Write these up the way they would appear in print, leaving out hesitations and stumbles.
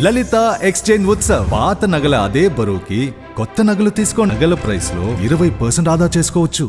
లలిత exchange Utsav. పాత నగల అదే బరువుకి కొత్త నగలు తీసుకో. నగల ప్రైస్ లో 20% ఆదా చేసుకోవచ్చు.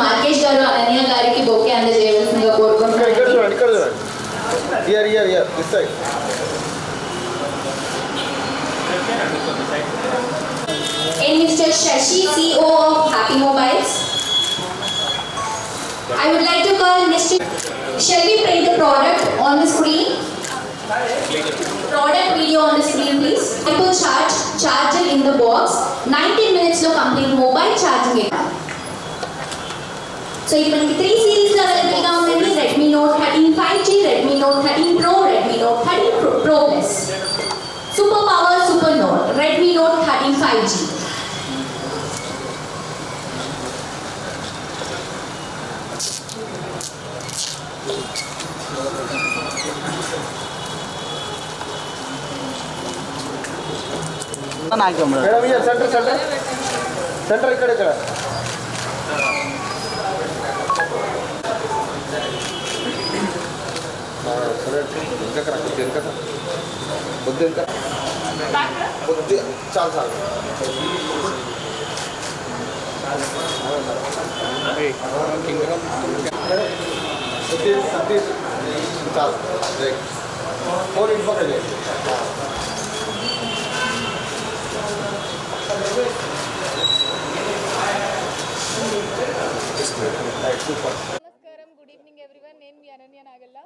మార్కేష్ గారు అనన్య గారికి బొకే అందజేయవలసిందిగా కోరుకుంటున్నాను. And Mr. Shashi, CEO of Happy Mobiles. I would like to call Mr. Shall we play the product on the screen? Product video on the screen, please. Apple charger in the box. 19 minutes లో complete mobile charging. So ఇది మనకి 3 series లో available గా ఉందండి. Redmi Note 13 5G, Redmi Note 13 Pro, Redmi Note 13 Pro Plus. Super Power Super Note, Redmi Note 13 5G. Centre ఇక్కడ చాలు చాలు చాలు ఫోన్ ఇంటిపక్కన నమస్కారం, గుడ్ ఈవినింగ్ ఎవ్రీవన్. నేను మీ అనన్య నాగల్ల.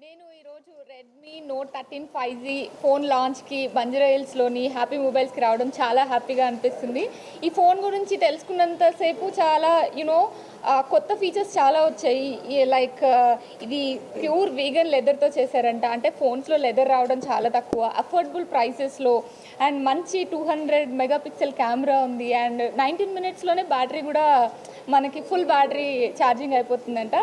నేను ఈరోజు రెడ్మీ నోట్ 13 5G ఫోన్ లాంచ్కి బంజారాహిల్స్లోని హ్యాపీ మొబైల్స్కి రావడం చాలా హ్యాపీగా అనిపిస్తుంది. ఈ ఫోన్ గురించి తెలుసుకున్నంతసేపు చాలా కొత్త ఫీచర్స్ చాలా వచ్చాయి. లైక్ ఇది ప్యూర్ వీగన్ లెదర్తో చేశారంట. అంటే ఫోన్స్లో లెదర్ రావడం చాలా తక్కువ, అఫోర్డబుల్ ప్రైసెస్లో, అండ్ మంచి 200 మెగాపిక్సెల్ కెమెరా ఉంది. అండ్ 19 మినిట్స్లోనే బ్యాటరీ కూడా మనకి ఫుల్ బ్యాటరీ ఛార్జింగ్ అయిపోతుందంట.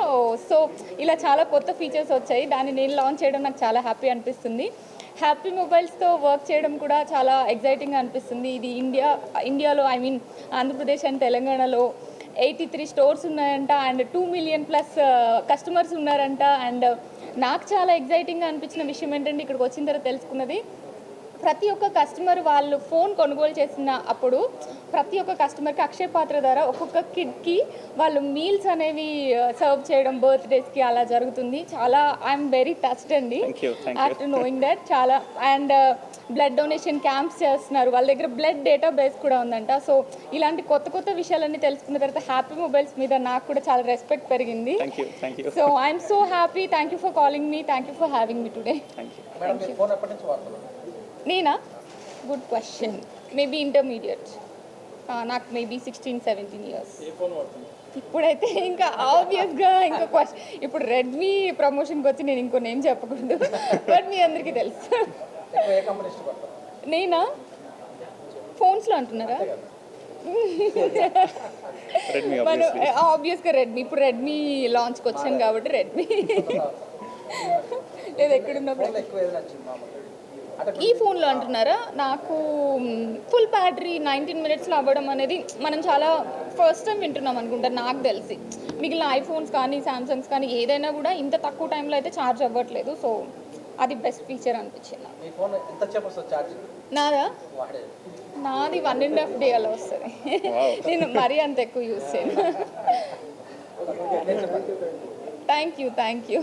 సో ఇలా చాలా కొత్త ఫీచర్స్ వచ్చాయి. దాన్ని నేను లాంచ్ చేయడం నాకు చాలా హ్యాపీ అనిపిస్తుంది. హ్యాపీ మొబైల్స్తో వర్క్ చేయడం కూడా చాలా ఎగ్జైటింగ్గా అనిపిస్తుంది. ఇది ఇండియాలో ఆంధ్రప్రదేశ్ అండ్ తెలంగాణలో 83 స్టోర్స్ ఉన్నాయంట. అండ్ 2 మిలియన్ ప్లస్ కస్టమర్స్ ఉన్నారంట. అండ్ నాకు చాలా ఎగ్జైటింగ్గా అనిపించిన విషయం ఏంటంటే, ఇక్కడికి వచ్చిన తర్వాత తెలుసుకున్నది, ప్రతి ఒక్క కస్టమర్ వాళ్ళు ఫోన్ కొనుగోలు చేసిన అప్పుడు ప్రతి ఒక్క కస్టమర్కి అక్షయ పాత్ర ద్వారా ఒక్కొక్క కిడ్కి వాళ్ళు మీల్స్ అనేవి సర్వ్ చేయడం బర్త్డేస్కి అలా జరుగుతుంది. చాలా ఐఎమ్ వెరీ టచ్డ్ అండి ఆఫ్టర్ నోయింగ్ దట్. చాలా అండ్ బ్లడ్ డొనేషన్ క్యాంప్స్ చేస్తున్నారు. వాళ్ళ దగ్గర బ్లడ్ డేటా బేస్ కూడా ఉందంట. సో ఇలాంటి కొత్త కొత్త విషయాలన్నీ తెలుసుకున్న తర్వాత హ్యాపీ మొబైల్స్ మీద నాకు కూడా చాలా రెస్పెక్ట్ పెరిగింది. So I'm so happy. Thank you for calling me. Thank you for having me today. నేనా? Good question. Maybe intermediate. నాకు మేబీ 16-17 ఇయర్స్. ఇప్పుడైతే ఇంకా ఆబ్వియస్గా ఇంకా క్వశ్చన్, ఇప్పుడు రెడ్మీ ప్రమోషన్కి వచ్చి నేను ఇంకో నేమ్ చెప్పకూడదు, బట్ మీ అందరికీ తెలుసు. నేనా? ఫోన్స్లో అంటున్నారా? మనం ఆబ్వియస్గా రెడ్మీ. ఇప్పుడు రెడ్మీ లాంచ్కి వచ్చాను కాబట్టి రెడ్మీ. లేదు ఎక్కడున్నప్పుడు ఈ ఫోన్లో అంటున్నారా? నాకు ఫుల్ బ్యాటరీ 19 మినిట్స్లో అవ్వడం అనేది మనం చాలా ఫస్ట్ టైం వింటున్నాం అనుకుంటా నాకు తెలిసి. మిగిలిన ఐఫోన్స్ కానీ శాంసంగ్స్ కానీ ఏదైనా కూడా ఇంత తక్కువ టైంలో అయితే ఛార్జ్ అవ్వట్లేదు. సో అది బెస్ట్ ఫీచర్ అనిపించింది. నాదా? నాది 1.5 డే అలా వస్తుంది. నేను మరీ అంత ఎక్కువ యూజ్ చేయను. Thank you.